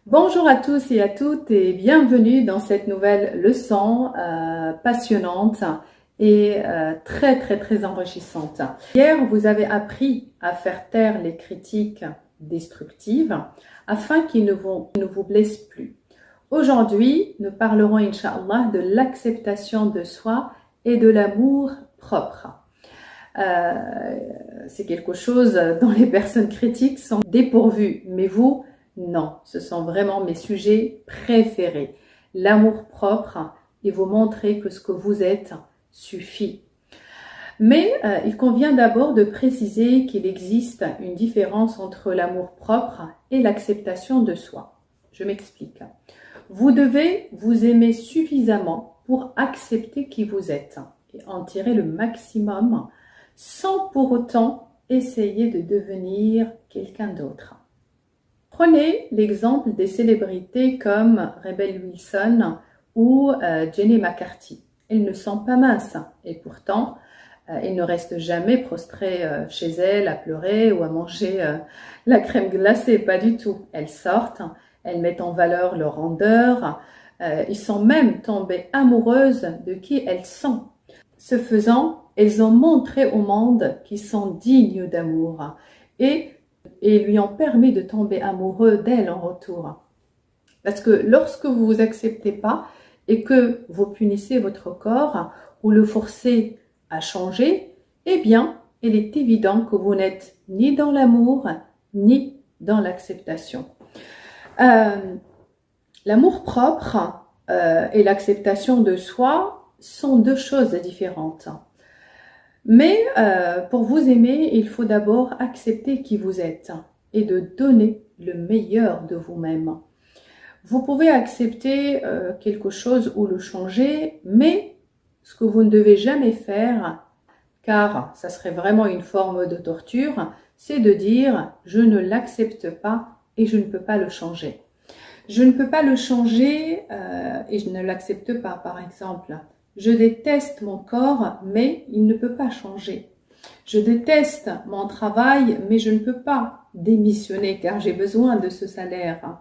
Bonjour à tous et à toutes et bienvenue dans cette nouvelle leçon passionnante et très enrichissante. Hier, vous avez appris à faire taire les critiques destructives afin qu'ils ne vous blessent plus. Aujourd'hui, nous parlerons, Inch'Allah, de l'acceptation de soi et de l'amour propre. C'est quelque chose dont les personnes critiques sont dépourvues, mais vous, non, ce sont vraiment mes sujets préférés. L'amour propre et vous montrer que ce que vous êtes suffit. Mais il convient d'abord de préciser qu'il existe une différence entre l'amour propre et l'acceptation de soi. Je m'explique. Vous devez vous aimer suffisamment pour accepter qui vous êtes et en tirer le maximum sans pour autant essayer de devenir quelqu'un d'autre. Prenez l'exemple des célébrités comme Rebel Wilson ou Jenny McCarthy. Elles ne sont pas minces et pourtant, elles ne restent jamais prostrées chez elles à pleurer ou à manger la crème glacée, pas du tout. Elles sortent, elles mettent en valeur leur rondeur, ils sont même tombées amoureuses de qui elles sont. Ce faisant, elles ont montré au monde qu'ils sont dignes d'amour et lui ont permis de tomber amoureux d'elle en retour. Parce que lorsque vous ne vous acceptez pas et que vous punissez votre corps ou le forcez à changer, eh bien, il est évident que vous n'êtes ni dans l'amour ni dans l'acceptation. L'amour propre et l'acceptation de soi sont deux choses différentes. Mais pour vous aimer, il faut d'abord accepter qui vous êtes et de donner le meilleur de vous-même. Vous pouvez accepter quelque chose ou le changer, mais ce que vous ne devez jamais faire, car ça serait vraiment une forme de torture, c'est de dire « je ne l'accepte pas et je ne peux pas le changer ». Je ne peux pas le changer et je ne l'accepte pas, par exemple. Je déteste mon corps, mais il ne peut pas changer. Je déteste mon travail, mais je ne peux pas démissionner car j'ai besoin de ce salaire.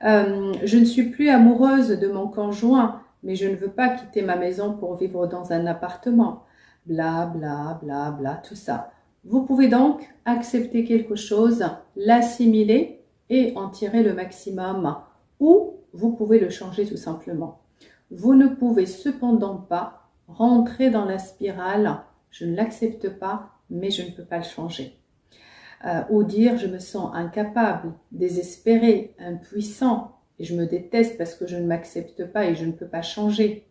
Je ne suis plus amoureuse de mon conjoint, mais je ne veux pas quitter ma maison pour vivre dans un appartement. Bla, bla, bla, bla, tout ça. Vous pouvez donc accepter quelque chose, l'assimiler et en tirer le maximum. Ou vous pouvez le changer tout simplement. Vous ne pouvez cependant pas rentrer dans la spirale « je ne l'accepte pas, mais je ne peux pas le changer ». Ou dire « je me sens incapable, désespéré, impuissant et je me déteste parce que je ne m'accepte pas et je ne peux pas changer ».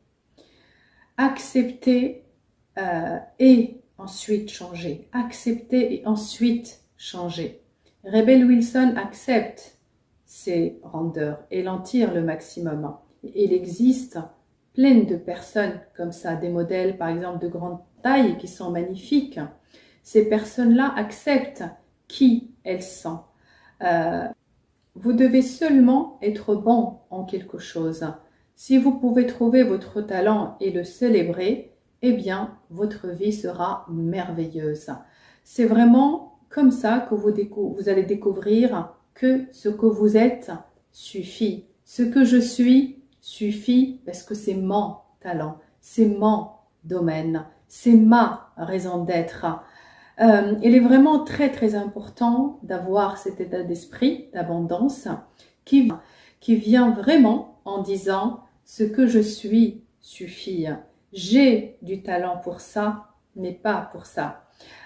Accepter et ensuite changer. Accepter et ensuite changer. Rebel Wilson accepte ses rondeurs et il en tire le maximum. Il existe plein de personnes comme ça, des modèles par exemple de grande taille qui sont magnifiques. Ces personnes-là acceptent qui elles sont. Vous devez seulement être bon en quelque chose. Si vous pouvez trouver votre talent et le célébrer, eh bien, votre vie sera merveilleuse. C'est vraiment comme ça que vous allez découvrir que ce que vous êtes suffit. Ce que je suis suffit parce que c'est mon talent, c'est mon domaine, c'est ma raison d'être. Il est vraiment très important d'avoir cet état d'esprit d'abondance qui vient vraiment en disant ce que je suis suffit. J'ai du talent pour ça, mais pas pour ça.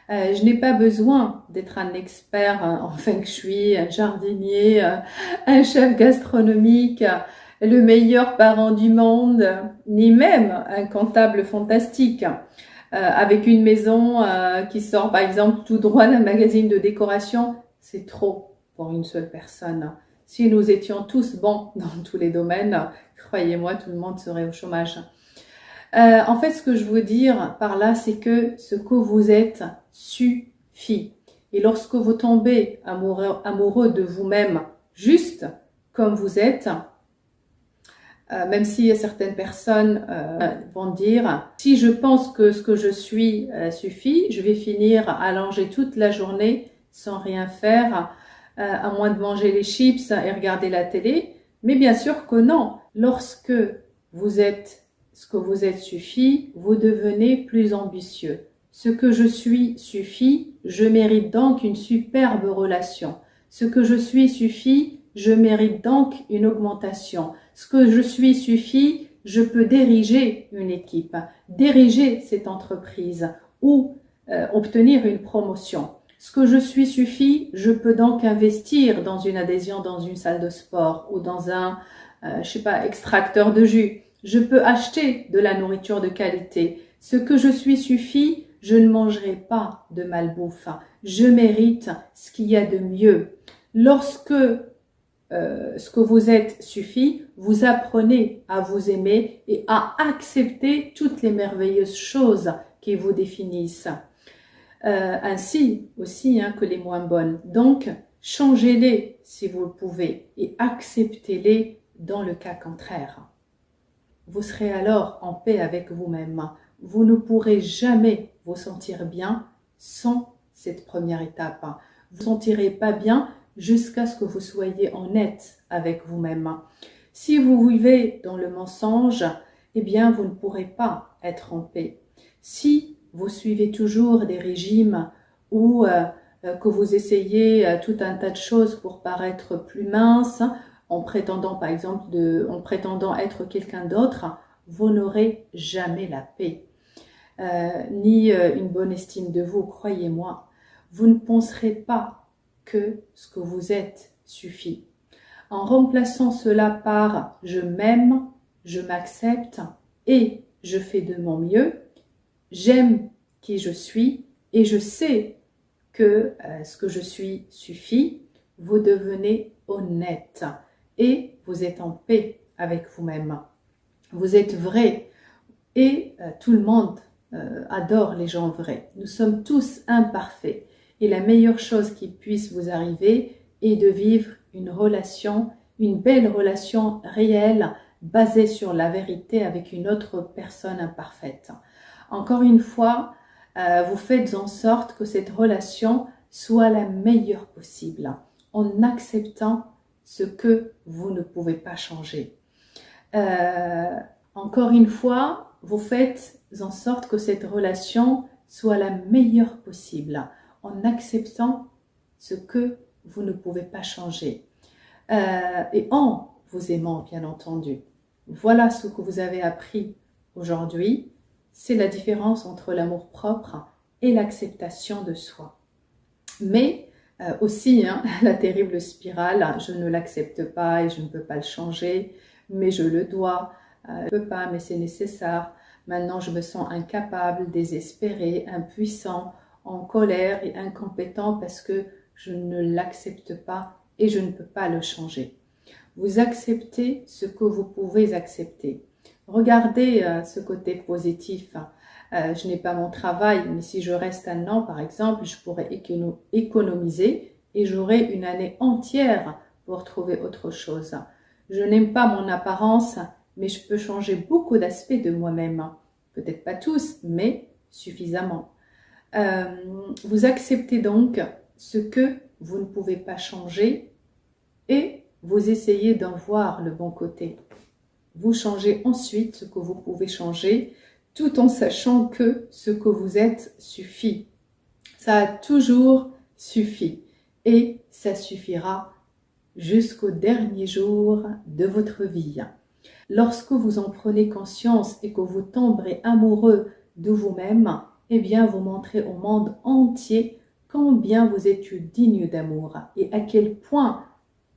Je n'ai pas besoin d'être un expert en feng shui, un jardinier, un chef gastronomique, le meilleur parent du monde, ni même un comptable fantastique. Avec une maison qui sort par exemple tout droit d'un magazine de décoration, c'est trop pour une seule personne. Si nous étions tous bons dans tous les domaines, croyez-moi, tout le monde serait au chômage. En fait, ce que je veux dire par là, c'est que ce que vous êtes suffit. Et lorsque vous tombez amoureux de vous-même, juste comme vous êtes, même si certaines personnes vont dire « si je pense que ce que je suis suffit, je vais finir à allonger toute la journée sans rien faire, à moins de manger les chips et regarder la télé, Mais bien sûr que non. Lorsque vous êtes ce que vous êtes suffit, vous devenez plus ambitieux. Ce que je suis suffit, je mérite donc une superbe relation. Ce que je suis suffit, je mérite donc une augmentation. Ce que je suis suffit, je peux diriger une équipe, diriger cette entreprise ou obtenir une promotion. Ce que je suis suffit, je peux donc investir dans une adhésion dans une salle de sport ou dans un, extracteur de jus. Je peux acheter de la nourriture de qualité. Ce que je suis suffit, je ne mangerai pas de malbouffe. Je mérite ce qu'il y a de mieux. Lorsque ce que vous êtes suffit, vous apprenez à vous aimer et à accepter toutes les merveilleuses choses qui vous définissent. Ainsi aussi que les moins bonnes. Donc, changez-les si vous le pouvez et acceptez-les dans le cas contraire. Vous serez alors en paix avec vous-même. Vous ne pourrez jamais vous sentir bien sans cette première étape. Vous ne vous sentirez pas bien jusqu'à ce que vous soyez honnête avec vous-même. Si vous vivez dans le mensonge, eh bien, vous ne pourrez pas être en paix. Si vous suivez toujours des régimes ou que vous essayez tout un tas de choses pour paraître plus mince, en prétendant par exemple en prétendant être quelqu'un d'autre, vous n'aurez jamais la paix, ni une bonne estime de vous, croyez-moi. Vous ne penserez pas que ce que vous êtes suffit. En remplaçant cela par « je m'aime »,« je m'accepte » et « je fais de mon mieux », j'aime qui je suis et je sais que ce que je suis suffit, vous devenez honnête et vous êtes en paix avec vous-même. Vous êtes vrai et tout le monde adore les gens vrais. Nous sommes tous imparfaits et la meilleure chose qui puisse vous arriver est de vivre une relation, une belle relation réelle basée sur la vérité avec une autre personne imparfaite. Encore une fois, vous faites en sorte que cette relation soit la meilleure possible en acceptant ce que vous ne pouvez pas changer. Encore une fois, vous faites en sorte que cette relation soit la meilleure possible en acceptant ce que vous ne pouvez pas changer et en vous aimant, bien entendu. Voilà ce que vous avez appris aujourd'hui. C'est la différence entre l'amour-propre et l'acceptation de soi. Mais aussi, la terrible spirale, je ne l'accepte pas et je ne peux pas le changer, mais je le dois, je ne peux pas, mais c'est nécessaire. Maintenant, je me sens incapable, désespéré, impuissant, en colère et incompétent parce que je ne l'accepte pas et je ne peux pas le changer. Vous acceptez ce que vous pouvez accepter. Regardez ce côté positif. Je n'ai pas mon travail, mais si je reste un an, par exemple, je pourrais économiser et j'aurai une année entière pour trouver autre chose. Je n'aime pas mon apparence, mais je peux changer beaucoup d'aspects de moi-même. Peut-être pas tous, mais suffisamment. Vous acceptez donc ce que vous ne pouvez pas changer et vous essayez d'en voir le bon côté. Vous changez ensuite ce que vous pouvez changer tout en sachant que ce que vous êtes suffit. Ça a toujours suffi et ça suffira jusqu'au dernier jour de votre vie. Lorsque vous en prenez conscience et que vous tomberez amoureux de vous-même, eh bien vous montrez au monde entier combien vous êtes digne d'amour et à quel point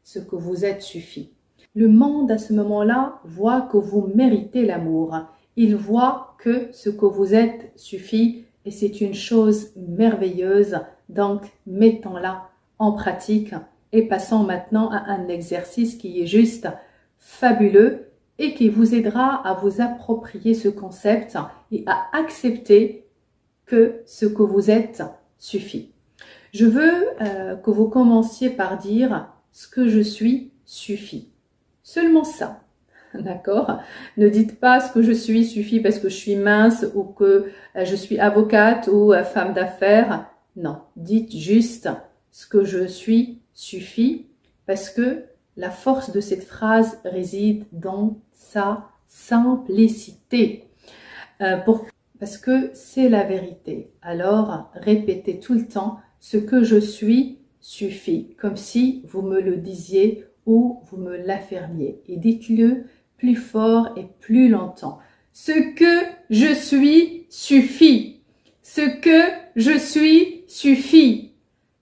ce que vous êtes suffit. Le monde à ce moment-là voit que vous méritez l'amour. Il voit que ce que vous êtes suffit et c'est une chose merveilleuse. Donc mettons-la en pratique et passons maintenant à un exercice qui est juste fabuleux et qui vous aidera à vous approprier ce concept et à accepter que ce que vous êtes suffit. Je veux que vous commenciez par dire « ce que je suis suffit ». Seulement ça, d'accord? Ne dites pas « ce que je suis suffit parce que je suis mince ou que je suis avocate ou femme d'affaires ». Non, dites juste « ce que je suis suffit parce que La force de cette phrase réside dans sa simplicité. Parce que c'est la vérité. Alors, répétez tout le temps « ce que je suis suffit », comme si vous me le disiez ou vous me l'affirmiez. Et dites-le plus fort et plus longtemps. « Ce que je suis suffit. Ce que je suis suffit.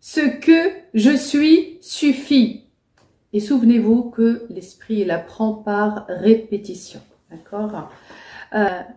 Ce que je suis suffit. » Et souvenez-vous que l'esprit l'apprend par répétition. D'accord ?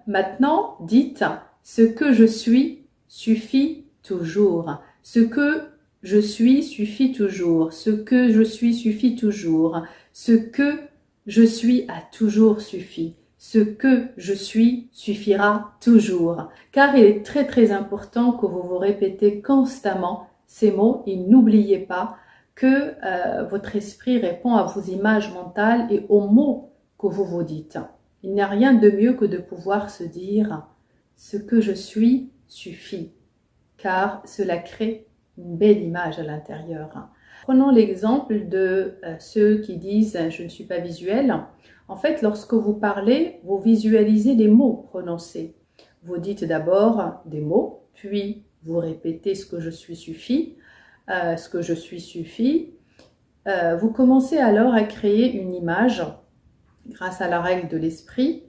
Maintenant, dites « ce que je suis suffit toujours ». Ce que je suis suffit toujours. Ce que je suis suffit toujours. Ce que je suis a toujours suffi. Ce que je suis suffira toujours. Car il est très très important que vous vous répétez constamment ces mots et n'oubliez pas que votre esprit répond à vos images mentales et aux mots que vous vous dites. Il n'y a rien de mieux que de pouvoir se dire « ce que je suis suffit », car cela crée une belle image à l'intérieur. Prenons l'exemple de ceux qui disent « je ne suis pas visuel ». En fait, lorsque vous parlez, vous visualisez les mots prononcés. Vous dites d'abord des mots, puis vous répétez « ce que je suis suffit ». Ce que je suis suffit. Vous commencez alors à créer une image grâce à la règle de l'esprit,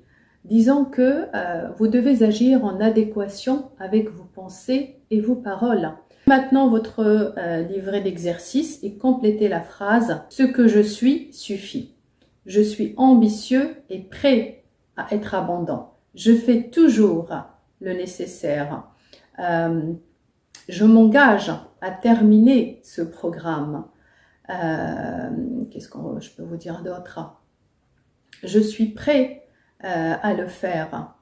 disant que vous devez agir en adéquation avec vos pensées et vos paroles. Maintenant, votre livret d'exercice et complétez la phrase « ce que je suis suffit ». Je suis ambitieux et prêt à être abondant. Je fais toujours le nécessaire. Je m'engage à terminer ce programme. Qu'est-ce que je peux vous dire d'autre? Je suis prêt à le faire.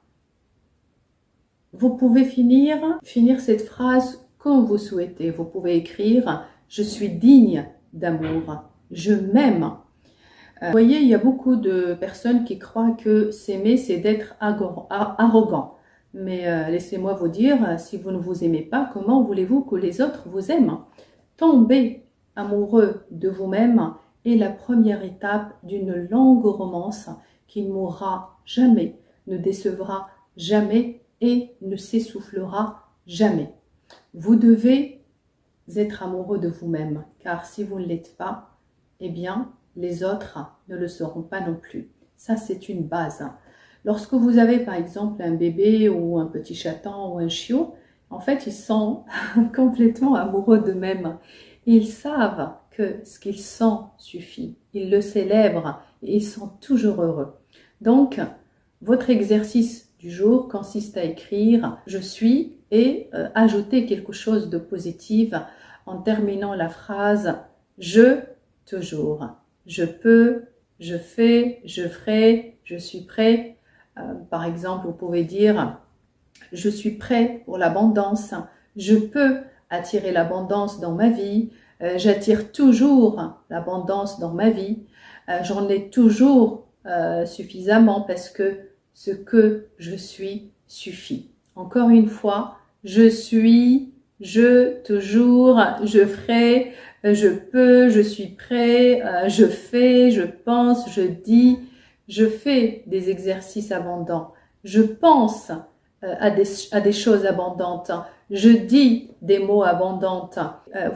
Vous pouvez finir cette phrase comme vous souhaitez. Vous pouvez écrire « Je suis digne d'amour. Je m'aime. » Vous voyez, il y a beaucoup de personnes qui croient que s'aimer, c'est d'être arrogant. Mais laissez-moi vous dire, si vous ne vous aimez pas, comment voulez-vous que les autres vous aiment? Tomber amoureux de vous-même est la première étape d'une longue romance qui ne mourra jamais, ne décevra jamais et ne s'essoufflera jamais. Vous devez être amoureux de vous-même, car si vous ne l'êtes pas, eh bien, les autres ne le seront pas non plus. Ça, c'est une base. Lorsque vous avez par exemple un bébé ou un petit chaton ou un chiot, en fait, ils sont complètement amoureux d'eux-mêmes. Ils savent que ce qu'ils sont suffit. Ils le célèbrent et ils sont toujours heureux. Donc, votre exercice du jour consiste à écrire « je suis » et ajouter quelque chose de positif en terminant la phrase « je » toujours. Je peux, je fais, je ferai, je suis prêt. Par exemple, vous pouvez dire « je suis prêt pour l'abondance », « je peux attirer l'abondance dans ma vie », « j'attire toujours l'abondance dans ma vie », « j'en ai toujours suffisamment parce que ce que je suis suffit. Encore une fois, je suis, je, toujours, je ferai, je peux, je suis prêt, je fais, je pense, je dis, je fais des exercices abondants, je pense à des choses abondantes, je dis des mots abondants.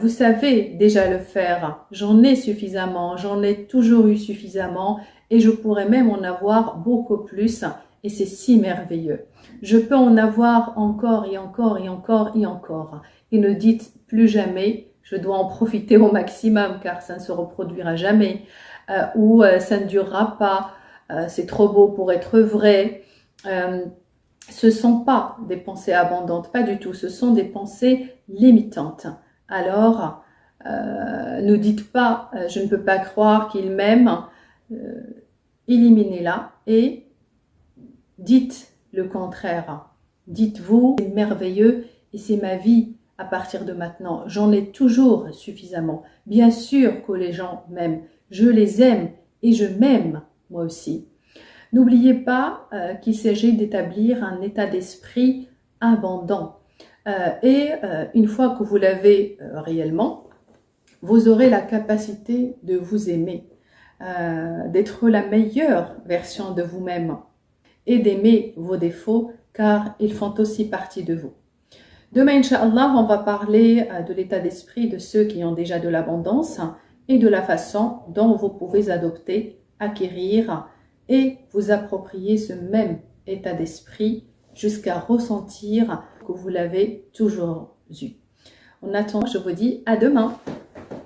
Vous savez déjà le faire, j'en ai suffisamment, j'en ai toujours eu suffisamment et je pourrais même en avoir beaucoup plus et c'est si merveilleux. Je peux en avoir encore et encore et encore et encore. Et ne dites plus jamais, je dois en profiter au maximum car ça ne se reproduira jamais ou ça ne durera pas, c'est trop beau pour être vrai. Ce ne sont pas des pensées abondantes, pas du tout, ce sont des pensées limitantes. Alors, ne dites pas « je ne peux pas croire qu'il m'aime », éliminez-la et dites le contraire. Dites-vous « c'est merveilleux et c'est ma vie à partir de maintenant, j'en ai toujours suffisamment. Bien sûr que les gens m'aiment, je les aime et je m'aime moi aussi. » N'oubliez pas qu'il s'agit d'établir un état d'esprit abondant. Et une fois que vous l'avez réellement, vous aurez la capacité de vous aimer. d'être la meilleure version de vous-même et d'aimer vos défauts car ils font aussi partie de vous. Demain, Inch'Allah, on va parler de l'état d'esprit de ceux qui ont déjà de l'abondance et de la façon dont vous pouvez adopter, acquérir et vous approprier ce même état d'esprit jusqu'à ressentir que vous l'avez toujours eu. En attendant, je vous dis à demain.